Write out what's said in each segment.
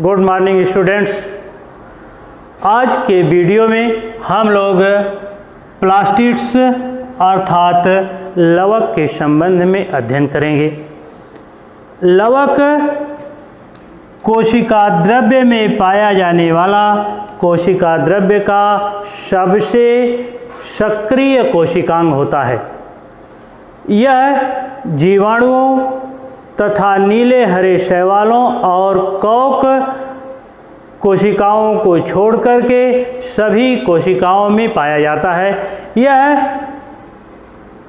Good morning students. आज के video में हम लोग प्लास्टिड्स अर्थात लवक के संबंध में अध्ययन करेंगे। लवक कोशिका द्रव्य में पाया जाने वाला कोशिका द्रव्य का सबसे सक्रिय कोशिकांग होता है। यह जीवाणुओं तथा नीले हरे शैवालों और कवक कोशिकाओं को छोड़कर के सभी कोशिकाओं में पाया जाता है। यह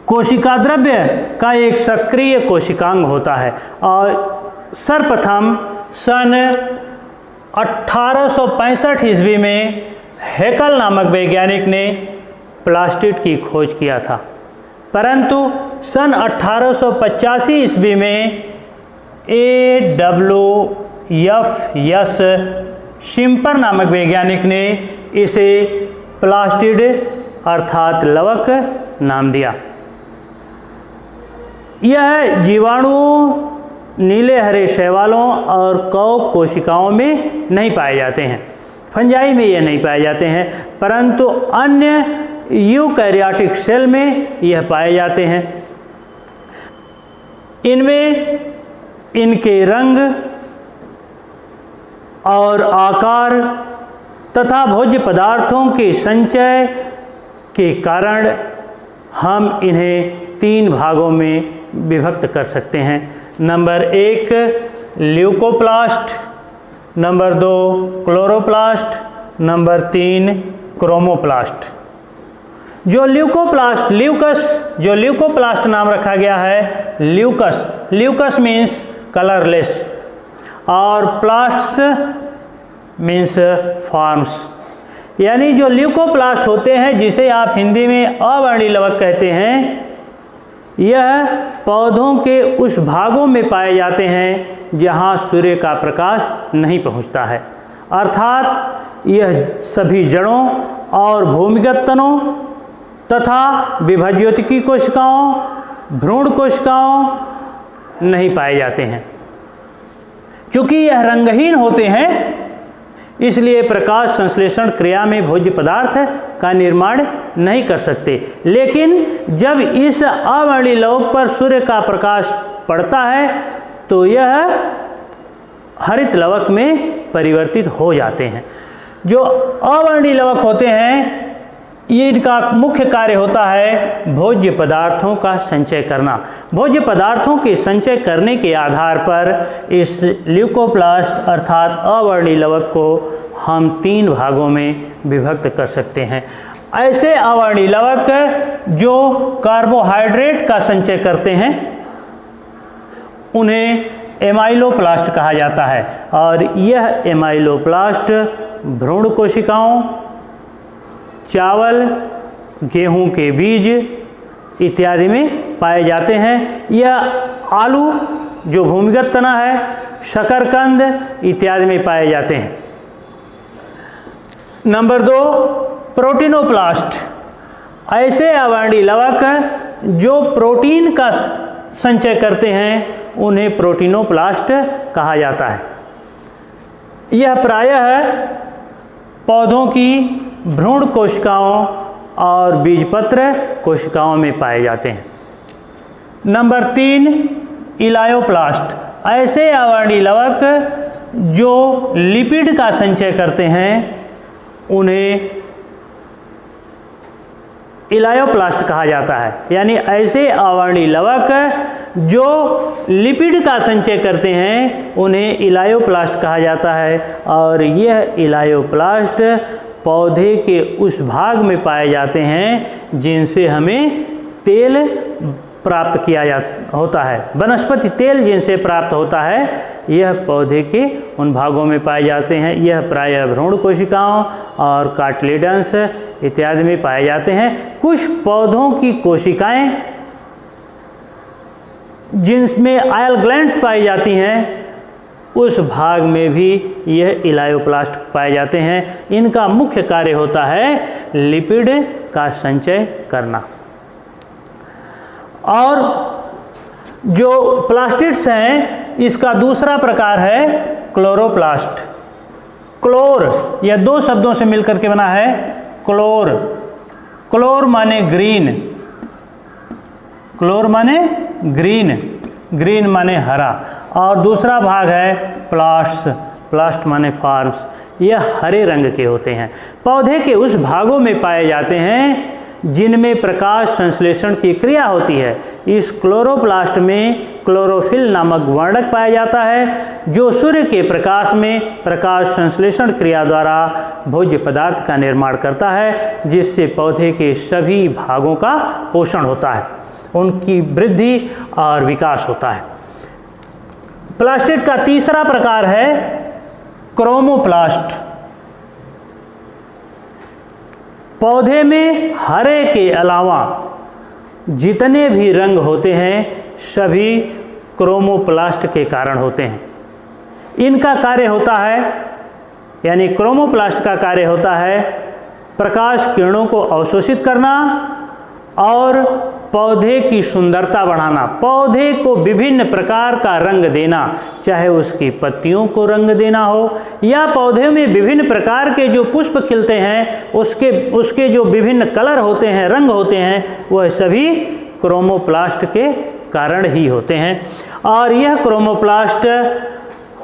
कोशिका द्रव्य का एक सक्रिय कोशिकांग होता है और सर्वप्रथम सन 1865 ईस्वी में हैकल नामक वैज्ञानिक ने प्लास्टिड की खोज किया था, परंतु सन 1885 ईस्वी में AWFS शिम्पर नामक वैज्ञानिक ने इसे प्लास्टिड अर्थात लवक नाम दिया। यह जीवाणुओं, नीले हरे शैवालों और कवक कोशिकाओं में नहीं पाए जाते हैं, फंजाई में यह नहीं पाए जाते हैं, परंतु अन्य यूकैरियोटिक सेल में यह पाए जाते हैं। इनमें इनके रंग और आकार तथा भोज्य पदार्थों के संचय के कारण हम इन्हें 3 भागों में विभक्त कर सकते हैं। Number 1 leucoplast, number 2 chloroplast, number 3 chromoplast. जो ल्यूकोप्लास्ट नाम रखा गया है ल्यूकस मीन्स कलरलेस और प्लास्ट्स मीन्स फॉर्म्स। यानी जो ल्यूकोप्लास्ट होते हैं, जिसे आप हिंदी में अवर्णीय लवक कहते हैं, यह पौधों के उस भागों में पाए जाते हैं जहां सूर्य का प्रकाश नहीं पहुंचता है, अर्थात यह सभी जड़ों और भूमिगत तनों तथा विभज्योतिकी कोशिकाओं, भ्रूण कोशिकाओं नहीं पाए जाते हैं। क्योंकि यह रंगहीन होते हैं, इसलिए प्रकाश संश्लेषण क्रिया में भोज्य पदार्थ का निर्माण नहीं कर सकते। लेकिन जब इस अवर्णीय लवक पर सूर्य का प्रकाश पड़ता है तो यह हरित लवक में परिवर्तित हो जाते हैं। जो अवर्णीय लवक होते हैं, ये इनका मुख्य कार्य होता है भोज्य पदार्थों का संचय करना। भोज्य पदार्थों के संचय करने के आधार पर इस ल्यूकोप्लास्ट अर्थात अवर्णीय लवक को हम 3 भागों में विभक्त कर सकते हैं। ऐसे अवर्णीय लवक जो कार्बोहाइड्रेट का संचय करते हैं उन्हें एमाइलोप्लास्ट कहा जाता है, और यह एमाइलोप्लास्ट भ्रूण कोशिकाओं, चावल, गेहूं के बीज इत्यादि में पाए जाते हैं। यह आलू जो भूमिगत तना है, शकरकंद इत्यादि में पाए जाते हैं। नंबर 2 प्रोटीनोप्लास्ट। ऐसे अवर्णीय लवक जो प्रोटीन का संचय करते हैं उन्हें प्रोटीनोप्लास्ट कहा जाता है। यह प्रायः पौधों की भ्रूण कोशिकाओं और बीजपत्र कोशिकाओं में पाए जाते हैं। Number 3 elaioplast. ऐसे अवर्णीय लवक जो लिपिड का संचय करते हैं उन्हें इलायोप्लास्ट कहा जाता है। यानी ऐसे अवर्णीय लवक जो लिपिड का संचय करते हैं उन्हें इलायोप्लास्ट कहा जाता है, और यह इलायोप्लास्ट पौधे के उस भाग में पाए जाते हैं जिनसे हमें तेल प्राप्त किया होता है। वनस्पति तेल जिनसे प्राप्त होता है, यह पौधे के उन भागों में पाए जाते हैं। यह प्रायः भ्रूण कोशिकाओं और कार्टिलेडन्स इत्यादि में पाए जाते हैं। कुछ पौधों की कोशिकाएं जिनमें आयल ग्लैंड्स पाई जाती हैं, उस भाग में भी यह इलायोप्लास्ट पाए जाते हैं। इनका मुख्य कार्य होता है लिपिड का संचय करना। और जो प्लास्टिड्स हैं, इसका दूसरा प्रकार है क्लोरोप्लास्ट। क्लोर, यह दो शब्दों से मिलकर के बना है क्लोर। क्लोर माने ग्रीन, क्लोर माने ग्रीन, ग्रीन माने हरा। और दूसरा भाग है प्लास्ट्स, प्लास्ट माने फॉर्म्स, यह हरे रंग के होते हैं। पौधे के उस भागों में पाए जाते हैं जिनमें प्रकाश संश्लेषण की क्रिया होती है। इस क्लोरोप्लास्ट में क्लोरोफिल नामक वर्णक पाया जाता है जो सूर्य के प्रकाश में प्रकाश संश्लेषण क्रिया द्वारा भोज्य पदार्थ का निर्माण करता है, जिससे पौधे के सभी भागों का पोषण होता है, उनकी वृद्धि और विकास होता है। प्लास्टिड का तीसरा प्रकार है क्रोमोप्लास्ट। पौधे में हरे के अलावा जितने भी रंग होते हैं सभी क्रोमोप्लास्ट के कारण होते हैं। इनका कार्य होता है, यानी क्रोमोप्लास्ट का कार्य होता है प्रकाश किरणों को अवशोषित करना और पौधे की सुंदरता बढ़ाना, पौधे को विभिन्न प्रकार का रंग देना, चाहे उसकी पत्तियों को रंग देना हो या पौधे में विभिन्न प्रकार के जो पुष्प खिलते हैं उसके जो विभिन्न कलर होते हैं, रंग होते हैं, वह सभी क्रोमोप्लास्ट के कारण ही होते हैं। और यह क्रोमोप्लास्ट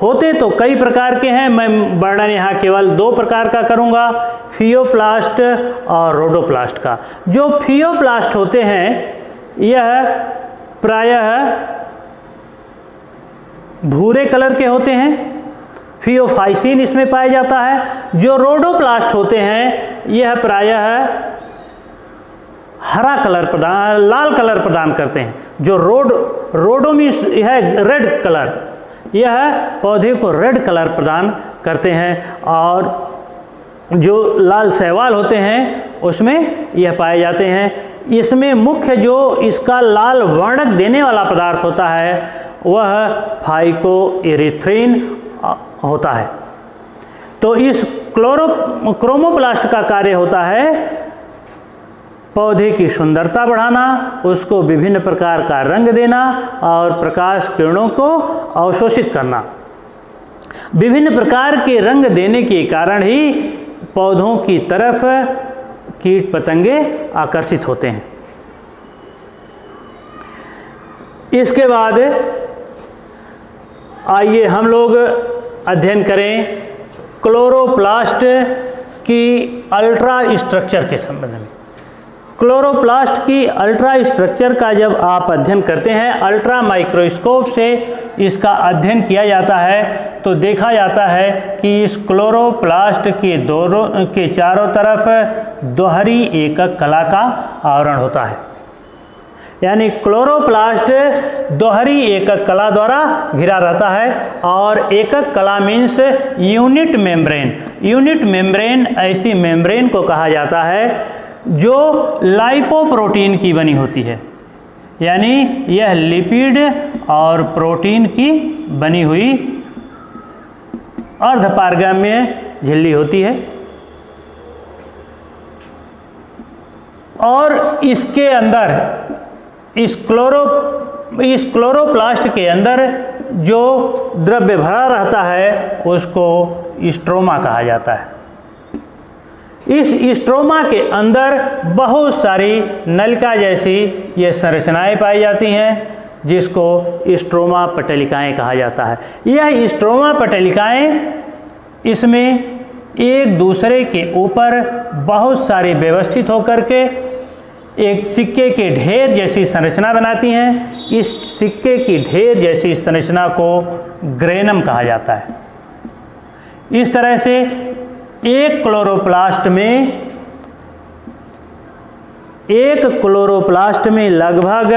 होते तो कई प्रकार के हैं, मैं वर्णन यहाँ केवल दो प्रकार का करूँगा, फियोप्लास्ट और रोडोप्लास्ट का। जो फियोप्लास्ट होते हैं यह प्रायः भूरे कलर के होते हैं, फियोफाइसिन इसमें पाया जाता है। जो रोडोप्लास्ट होते हैं यह प्रायः हरा कलर प्रदान, लाल कलर प्रदान करते हैं। जो रोडो मीन्स है रेड कलर, यह पौधे को रेड कलर प्रदान करते हैं। और जो लाल शैवाल होते हैं उसमें यह पाए जाते हैं। इसमें मुख्य जो इसका लाल वर्णक देने वाला पदार्थ होता है वह फाइकोएरिथ्रिन होता है। तो इस क्रोमोप्लास्ट का कार्य होता है पौधे की सुंदरता बढ़ाना, उसको विभिन्न प्रकार का रंग देना और प्रकाश किरणों को अवशोषित करना। विभिन्न प्रकार के रंग देने के कारण ही पौधों की तरफ कीट पतंगे आकर्षित होते हैं। इसके बाद आइए हम लोग अध्ययन करें क्लोरोप्लास्ट की अल्ट्रा स्ट्रक्चर के संबंध में। क्लोरोप्लास्ट की अल्ट्रा स्ट्रक्चर का जब आप अध्ययन करते हैं, अल्ट्रा माइक्रोस्कोप से इसका अध्ययन किया जाता है तो देखा जाता है कि इस क्लोरोप्लास्ट के चारों तरफ दोहरी एकक कला का आवरण होता है। यानी क्लोरोप्लास्ट दोहरी एकक कला द्वारा घिरा रहता है। और एकक कला means unit membrane. Unit membrane ऐसी मेम्ब्रेन को कहा जाता है जो लाइपोप्रोटीन की बनी होती है, यानी यह लिपिड और प्रोटीन की बनी हुई अर्धपारगम्य झिल्ली होती है। और इसके अंदर इस क्लोरोप्लास्ट के अंदर जो द्रव्य भरा रहता है उसको स्ट्रोमा कहा जाता है। इस स्ट्रोमा के अंदर बहुत सारी नलिका जैसी ये संरचनाएं पाई जाती हैं जिसको स्ट्रोमा पटलिकाएं कहा जाता है। यह स्ट्रोमा पटलिकाएं इसमें एक दूसरे के ऊपर बहुत सारी व्यवस्थित होकर के एक सिक्के के ढेर जैसी संरचना बनाती हैं। इस सिक्के की ढेर जैसी संरचना को ग्रेनम कहा जाता है। इस तरह से एक क्लोरोप्लास्ट में लगभग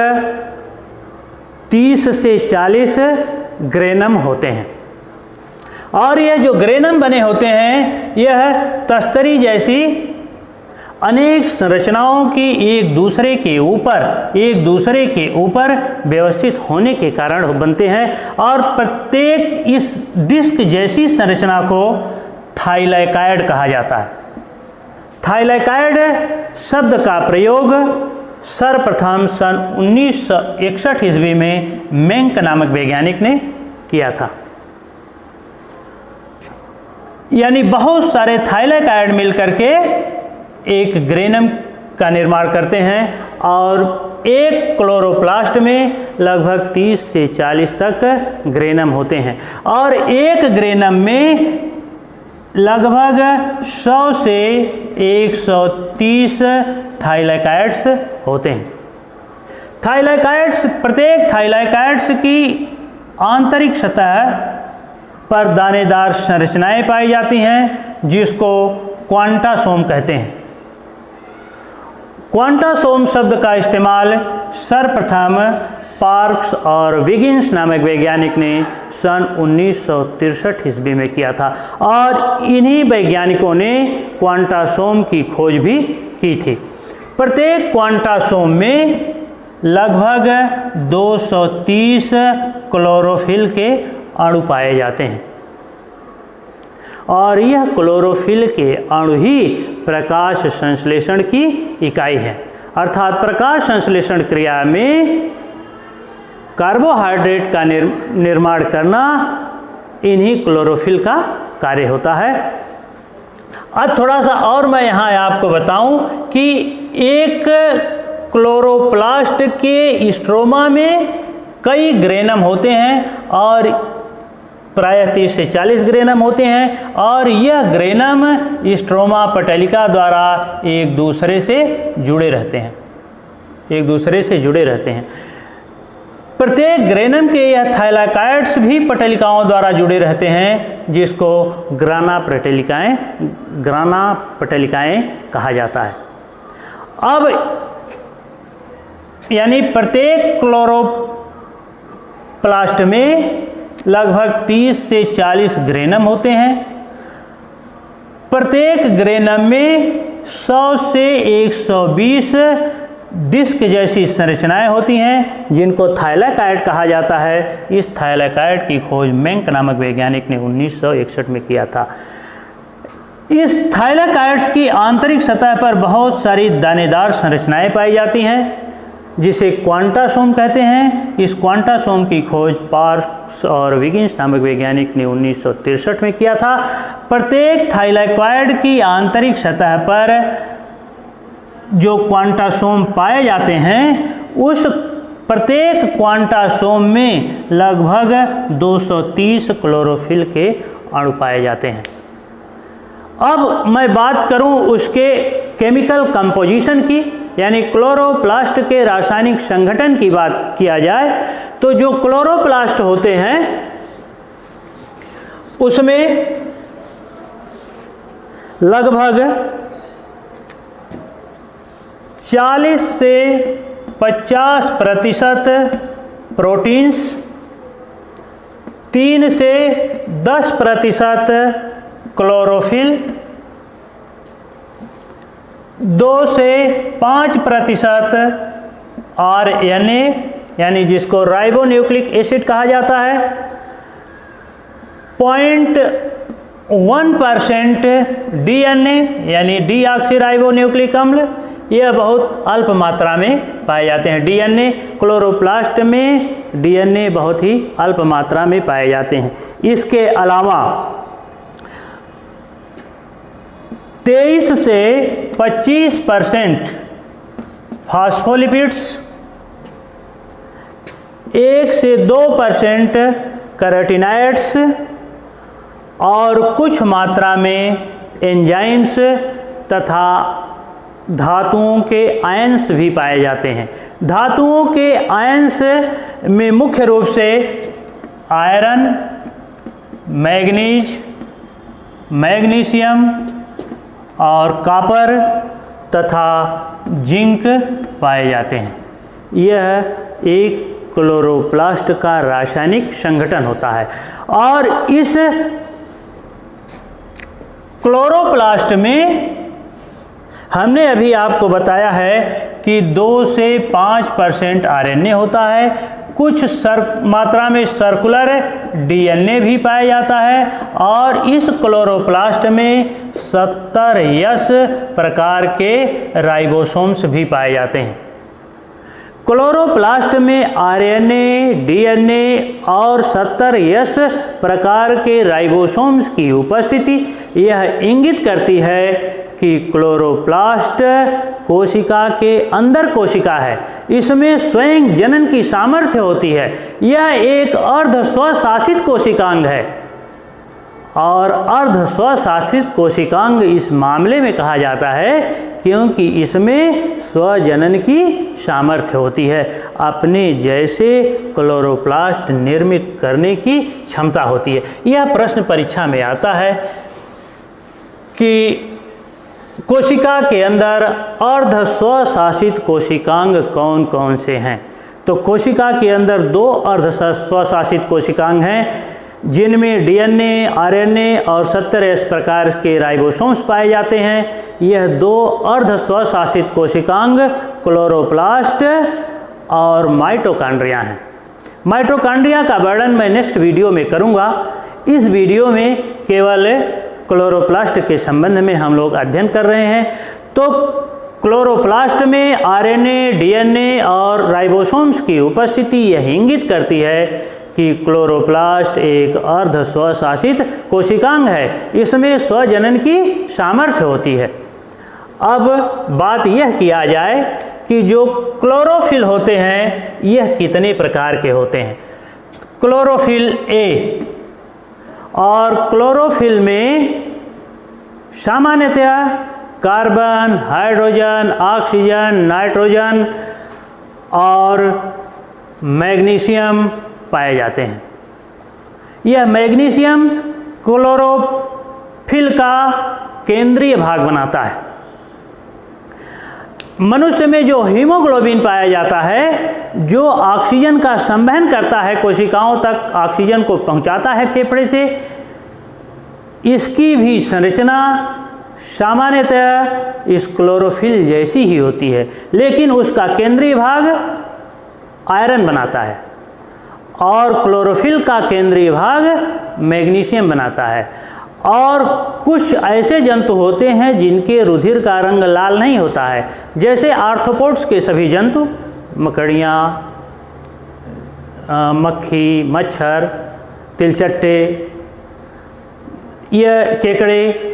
30 से 40 ग्रेनम होते हैं। और यह जो ग्रेनम बने होते हैं यह तस्तरी जैसी अनेक संरचनाओं की एक दूसरे के ऊपर व्यवस्थित होने के कारण बनते हैं। और प्रत्येक इस डिस्क जैसी संरचना को थाइलैकाइड कहा जाता है। थाइलैकाइड शब्द का प्रयोग सर्वप्रथम सन 1961 ईस्वी में मेंक नामक वैज्ञानिक ने किया था। यानी बहुत सारे थाइलाकाइड मिलकर के एक ग्रेनम का निर्माण करते हैं और एक क्लोरोप्लास्ट में लगभग 30 से 40 तक ग्रेनम होते हैं और एक ग्रेनम में लगभग 100 से 130 थाइलाकाइड्स होते हैं। थाइलाकाइड्स, प्रत्येक थाइलाकाइड्स की आंतरिक सतह पर दानेदार संरचनाएं पाई जाती हैं जिसको क्वांटासोम कहते हैं। क्वांटासोम शब्द का इस्तेमाल सर्वप्रथम पार्क्स और विगिन्स नामक वैज्ञानिक ने सन 1963 ईस्वी में किया था और इन्हीं वैज्ञानिकों ने क्वांटासोम की खोज भी की थी। प्रत्येक क्वांटासोम में लगभग 230 क्लोरोफिल के अणु पाए जाते हैं और यह क्लोरोफिल के अणु ही प्रकाश संश्लेषण की इकाई है। अर्थात प्रकाश संश्लेषण क्रिया में कार्बोहाइड्रेट का निर्माण करना इन्हीं क्लोरोफिल का कार्य होता है। अब थोड़ा सा और मैं यहाँ आपको बताऊं कि एक क्लोरोप्लास्ट के स्ट्रोमा में कई ग्रेनम होते हैं और प्रायः 30 से 40 ग्रेनम होते हैं और यह ग्रेनम स्ट्रोमा पटलिका द्वारा एक दूसरे से जुड़े रहते हैं। प्रत्येक ग्रेनम के यह थाइलाकाइड्स भी पटलिकाओं द्वारा जुड़े रहते हैं जिसको ग्राना पटलिकाएं कहा जाता है। अब यानी प्रत्येक क्लोरोप्लास्ट में लगभग 30 से 40 ग्रेनम होते हैं। प्रत्येक ग्रेनम में 100 से 120 डिस्क जैसी संरचनाएं होती हैं जिनको थाइलाकाइड कहा जाता है। इस थाइलाकाइड की खोज मेंक नामक वैज्ञानिक ने 1961 में किया था। इस थाइलाकाइड्स की आंतरिक सतह पर बहुत सारी दानेदार संरचनाएं पाई जाती हैं जिसे क्वांटासोम कहते हैं। इस क्वांटासोम की खोज पार्क्स और विगिन्स नामक वैज्ञानिक ने 1963 में किया था। प्रत्येक थाइलाकाइड की आंतरिक सतह पर जो क्वांटासोम पाए जाते हैं उस प्रत्येक क्वांटासोम में लगभग 230 क्लोरोफिल के अणु पाए जाते हैं। अब मैं बात करूं उसके केमिकल कंपोजिशन की, यानी क्लोरोप्लास्ट के रासायनिक संगठन की बात किया जाए तो जो क्लोरोप्लास्ट होते हैं उसमें लगभग 40 से 50% प्रोटीन्स, 3 से 10% क्लोरोफिल, 2 से 5% RNA यानी जिसको राइबोन्यूक्लिक एसिड कहा जाता है, 0.1% DNA यानी डीऑक्सीराइबोन्यूक्लिक अम्ल, यह बहुत अल्प मात्रा में पाए जाते हैं। DNA क्लोरोप्लास्ट में DNA बहुत ही अल्प मात्रा में पाए जाते हैं। इसके अलावा 23 से 25% फास्फोलिपिड्स, 1 से 2% कैरोटीनॉइड्स और कुछ मात्रा में एंजाइम्स तथा धातुओं के आयंस भी पाए जाते हैं। धातुओं के आयंस में मुख्य रूप से आयरन, मैग्नीज, मैग्नीशियम और कॉपर तथा जिंक पाए जाते हैं। यह एक क्लोरोप्लास्ट का रासायनिक संगठन होता है और इस क्लोरोप्लास्ट में हमने अभी आपको बताया है कि 2 से 5% RNA होता है, कुछ मात्रा में सर्कुलर DNA भी पाया जाता है और इस क्लोरोप्लास्ट में 70 प्रकार के राइबोसोम्स भी पाए जाते हैं। क्लोरोप्लास्ट में आरएनए, डीएनए और 70S प्रकार के राइबोसोम्स की उपस्थिति यह इंगित करती है कि क्लोरोप्लास्ट कोशिका के अंदर कोशिका है। इसमें स्वयं जनन की सामर्थ्य होती है। यह एक अर्ध स्वशासित कोशिकांग है और अर्ध स्वशासित कोशिकांग इस मामले में कहा जाता है क्योंकि इसमें स्वजनन की सामर्थ्य होती है, अपने जैसे क्लोरोप्लास्ट निर्मित करने की क्षमता होती है। यह प्रश्न परीक्षा में आता है कि कोशिका के अंदर अर्ध स्वशासित कोशिकांग कौन कौन से हैं। तो कोशिका के अंदर 2 अर्ध स्वशासित कोशिकांग हैं जिनमें डीएनए, आरएनए और 70S प्रकार के राइबोसोम्स पाए जाते हैं। यह 2 अर्ध स्वशासित कोशिकांग क्लोरोप्लास्ट और माइटोकॉन्ड्रिया हैं। माइटोकॉन्ड्रिया का वर्णन मैं नेक्स्ट वीडियो में करूंगा। इस वीडियो में केवल क्लोरोप्लास्ट के संबंध में हम लोग अध्ययन कर रहे हैं। तो क्लोरोप्लास्ट में आरएनए, डीएनए और राइबोसोम्स की उपस्थिति यह इंगित करती है कि क्लोरोप्लास्ट एक अर्ध स्वशासित कोशिकांग है। इसमें स्वजनन की सामर्थ्य होती है। अब बात यह किया जाए कि जो क्लोरोफिल होते हैं यह कितने प्रकार के होते हैं। क्लोरोफिल ए और क्लोरोफिल में सामान्यतया कार्बन, हाइड्रोजन, ऑक्सीजन, नाइट्रोजन और मैग्नीशियम पाए जाते हैं। यह मैग्नीशियम क्लोरोफिल का केंद्रीय भाग बनाता है। मनुष्य में जो हीमोग्लोबिन पाया जाता है जो ऑक्सीजन का संवहन करता है, कोशिकाओं तक ऑक्सीजन को पहुंचाता है फेफड़े से, इसकी भी संरचना सामान्यतः इस क्लोरोफिल जैसी ही होती है, लेकिन उसका केंद्रीय भाग आयरन बनाता है और क्लोरोफिल का केंद्रीय भाग मैग्नीशियम बनाता है। और कुछ ऐसे जंतु होते हैं जिनके रुधिर का रंग लाल नहीं होता है, जैसे आर्थ्रोपोड्स के सभी जंतु, मकड़ियाँ, मक्खी, मच्छर, तिलचट्टे, यह केकड़े,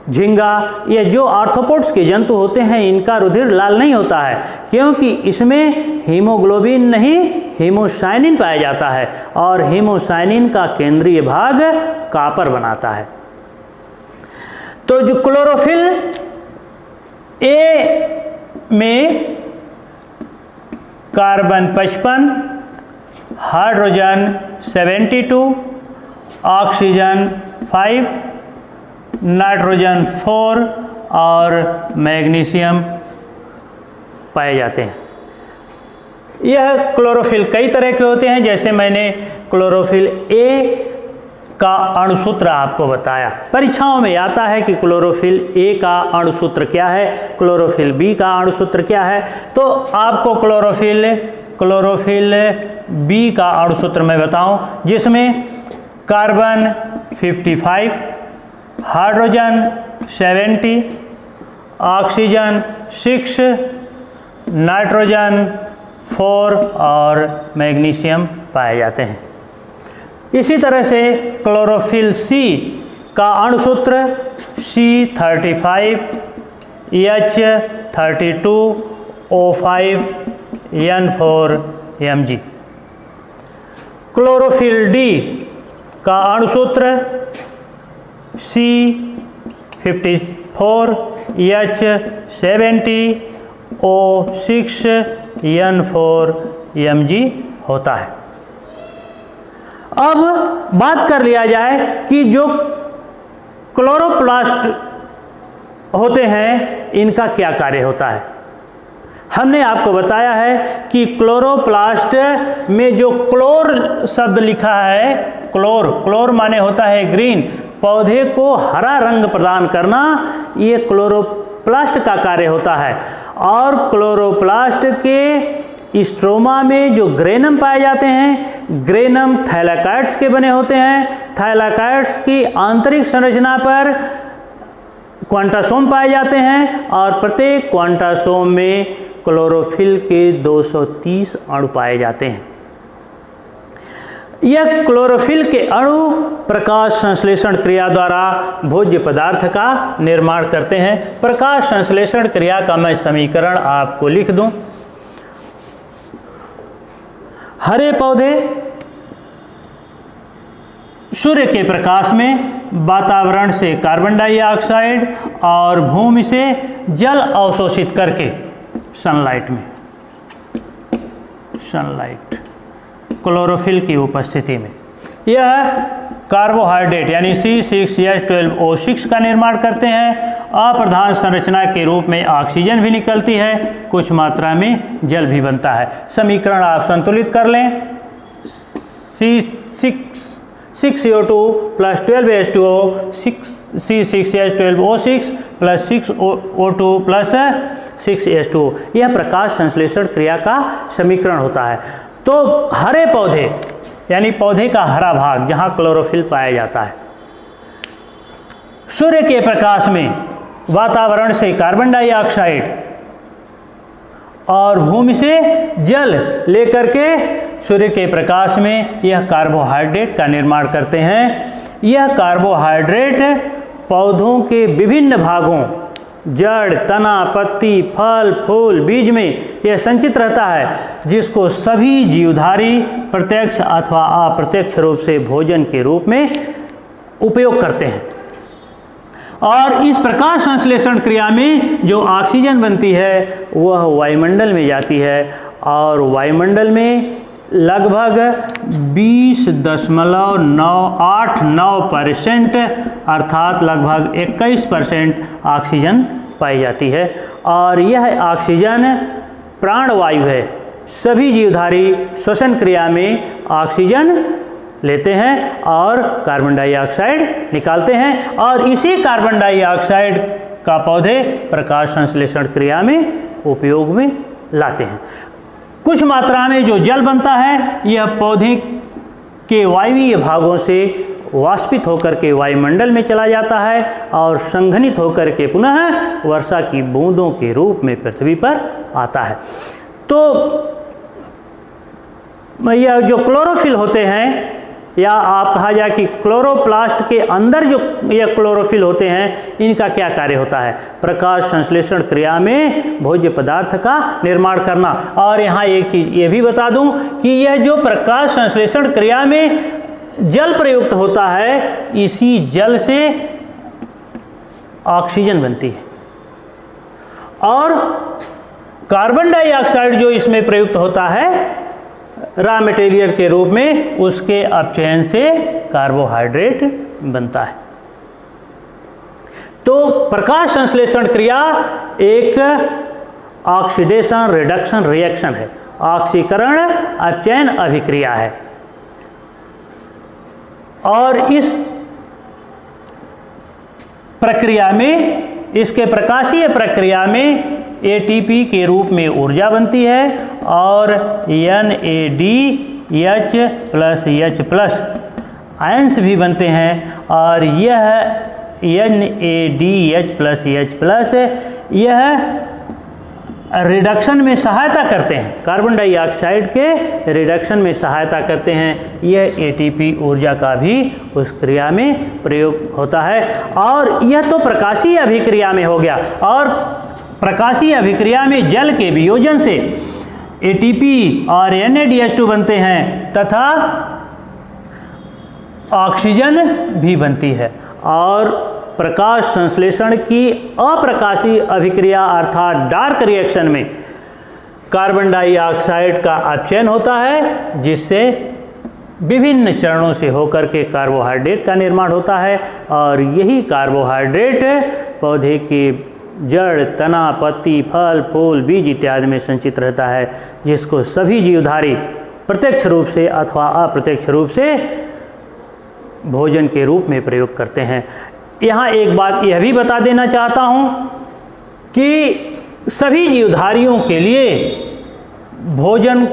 झींगा, ये जो आर्थ्रोपोड्स के जंतु होते हैं इनका रुधिर लाल नहीं होता है क्योंकि इसमें हीमोग्लोबिन नहीं हीमोसाइनिन पाया जाता है और हीमोसाइनिन का केंद्रीय भाग कॉपर बनाता है। तो जो क्लोरोफिल ए में कार्बन 55, हाइड्रोजन 72, ऑक्सीजन 5, नाइट्रोजन 4 और मैग्नीशियम पाए जाते हैं। यह क्लोरोफिल कई तरह के होते हैं, जैसे मैंने क्लोरोफिल ए का अणुसूत्र आपको बताया। परीक्षाओं में आता है कि क्लोरोफिल ए का अणुसूत्र क्या है, क्लोरोफिल बी का अणुसूत्र क्या है। तो आपको क्लोरोफिल बी का अणुसूत्र मैं बताऊं, जिसमें कार्बन 55, हाइड्रोजन 70, ऑक्सीजन 6, नाइट्रोजन 4 और मैग्नीशियम पाए जाते हैं। इसी तरह से क्लोरोफिल सी का अणुसूत्र C35, H32, O5, N4, Mg। Chlorophyll D का अणुसूत्र C54, H70, O6, N4, Mg होता है। अब बात कर लिया जाए कि जो क्लोरोप्लास्ट होते हैं इनका क्या कार्य होता है। हमने आपको बताया है कि क्लोरोप्लास्ट में जो क्लोर शब्द लिखा है, क्लोर माने होता है ग्रीन, पौधे को हरा रंग प्रदान करना, ये क्लोरोप्लास्ट का कार्य होता है। और क्लोरोप्लास्ट के स्ट्रोमा में जो ग्रेनम पाए जाते हैं, ग्रेनम थैलाकाइड्स के बने होते हैं। थैलाकाइड्स की आंतरिक संरचना पर क्वांटासोम पाए जाते हैं और प्रत्येक क्वांटासोम में क्लोरोफिल के 230 अणु पाए जाते हैं। यह क्लोरोफिल के अणु प्रकाश संश्लेषण क्रिया द्वारा भोज्य पदार्थ का निर्माण करते हैं। प्रकाश संश्लेषण क्रिया का मैं समीकरण आपको लिख दूं। हरे पौधे सूर्य के प्रकाश में वातावरण से कार्बन डाइऑक्साइड और भूमि से जल अवशोषित करके सनलाइट क्लोरोफिल की उपस्थिति में यह कार्बोहाइड्रेट यानी C6H12O6 का निर्माण करते हैं। अप्रधान संरचना के रूप में ऑक्सीजन भी निकलती है, कुछ मात्रा में जल भी बनता है। समीकरण आप संतुलित कर लें। C6CO2 plus 12H2O, C6H12O6 plus 6O2 plus 6H2O, यह प्रकाश संश्लेषण क्रिया का समीकरण होता है। तो हरे पौधे यानी पौधे का हरा भाग जहाँ क्लोरोफिल पाया जाता है, सूर्य के प्रकाश में वातावरण से कार्बन डाइऑक्साइड और भूमि से जल लेकर के सूर्य के प्रकाश में यह कार्बोहाइड्रेट का निर्माण करते हैं। यह कार्बोहाइड्रेट पौधों के विभिन्न भागों जड़, तना, पत्ती, फल, फूल, बीज में यह संचित रहता है, जिसको सभी जीवधारी प्रत्यक्ष अथवा अप्रत्यक्ष रूप से भोजन के रूप में उपयोग करते हैं। और इस प्रकाश संश्लेषण क्रिया में जो ऑक्सीजन बनती है वह वायुमंडल में जाती है और वायुमंडल में लगभग 20.989% अर्थात लगभग 21% ऑक्सीजन पाई जाती है। और यह ऑक्सीजन प्राणवायु है। सभी जीवधारी श्वसन क्रिया में ऑक्सीजन लेते हैं और कार्बन डाइऑक्साइड निकालते हैं, और इसी कार्बन डाइऑक्साइड का पौधे प्रकाश संश्लेषण क्रिया में उपयोग में लाते हैं। कुछ मात्रा में जो जल बनता है यह पौधे के वायवीय भागों से वाष्पित होकर के वायुमंडल में चला जाता है और संघनित होकर के पुनः वर्षा की बूंदों के रूप में पृथ्वी पर आता है। तो यह जो क्लोरोफिल होते हैं, या आप कहा जाए कि क्लोरोप्लास्ट के अंदर जो यह क्लोरोफिल होते हैं, इनका क्या कार्य होता है? प्रकाश संश्लेषण क्रिया में भोज्य पदार्थ का निर्माण करना। और यहाँ एक चीज़ ये भी बता दूं कि यह जो प्रकाश संश्लेषण क्रिया में जल प्रयुक्त होता है, इसी जल से ऑक्सीजन बनती है और कार्बन डाइऑक्साइड जो इसमें प्रयुक्त होता है रॉ मटेरियल के रूप में, उसके अपचयन से कार्बोहाइड्रेट बनता है। तो प्रकाश संश्लेषण क्रिया एक ऑक्सीडेशन रिडक्शन रिएक्शन है, ऑक्सीकरण अपचयन अभिक्रिया है। और इस प्रक्रिया में, इसके प्रकाशीय प्रक्रिया में ATP के रूप में ऊर्जा बनती है और NADH+H+ आयंस भी बनते हैं। और यह NADH+H+ यह रिडक्शन में सहायता करते हैं, कार्बन डाइऑक्साइड के रिडक्शन में सहायता करते हैं। यह ATP ऊर्जा का भी उस क्रिया में प्रयोग होता है। और यह तो प्रकाशीय अभिक्रिया में हो गया। और प्रकाशीय अभिक्रिया में जल के वियोजन से ATP और NADH2 बनते हैं तथा ऑक्सीजन भी बनती है। और प्रकाश संश्लेषण की अप्रकाशीय अभिक्रिया अर्थात डार्क रिएक्शन में कार्बन डाइऑक्साइड का अपचयन होता है, जिससे विभिन्न चरणों से होकर के कार्बोहाइड्रेट का निर्माण होता है। और यही कार्बोहाइड्रेट पौधे के जड़, तना, पत्ती, फल, फूल, बीज इत्यादि में संचित रहता है, जिसको सभी जीवधारी प्रत्यक्ष रूप से अथवा अप्रत्यक्ष रूप से भोजन के रूप में प्रयोग करते हैं। यहाँ एक बात यह भी बता देना चाहता हूँ कि सभी जीवधारियों के लिए भोजन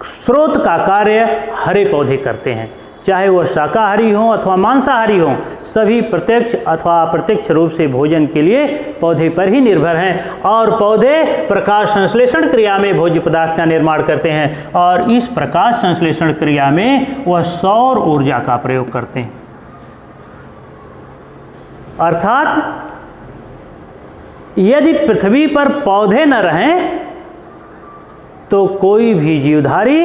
स्रोत का कार्य हरे पौधे करते हैं। चाहे वो शाकाहारी हों अथवा मांसाहारी हों, सभी प्रत्यक्ष अथवा अप्रत्यक्ष रूप से भोजन के लिए पौधे पर ही निर्भर हैं। और पौधे प्रकाश संश्लेषण क्रिया में भोज्य पदार्थ का निर्माण करते हैं और इस प्रकाश संश्लेषण क्रिया में वह सौर ऊर्जा का प्रयोग करते हैं। अर्थात यदि पृथ्वी पर पौधे न रहें तो कोई भी जीवधारी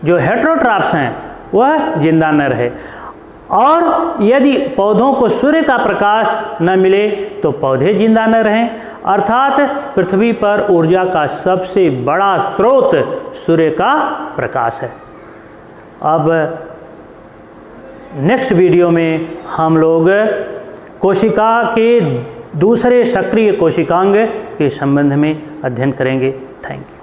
जो हेटेरोट्रॉप्स हैं वह जिंदा न रहे, और यदि पौधों को सूर्य का प्रकाश न मिले तो पौधे जिंदा न रहें। अर्थात पृथ्वी पर ऊर्जा का सबसे बड़ा स्रोत सूर्य का प्रकाश है। अब नेक्स्ट वीडियो में हम लोग कोशिका के दूसरे सक्रिय कोशिकांग के संबंध में अध्ययन करेंगे। Thank you.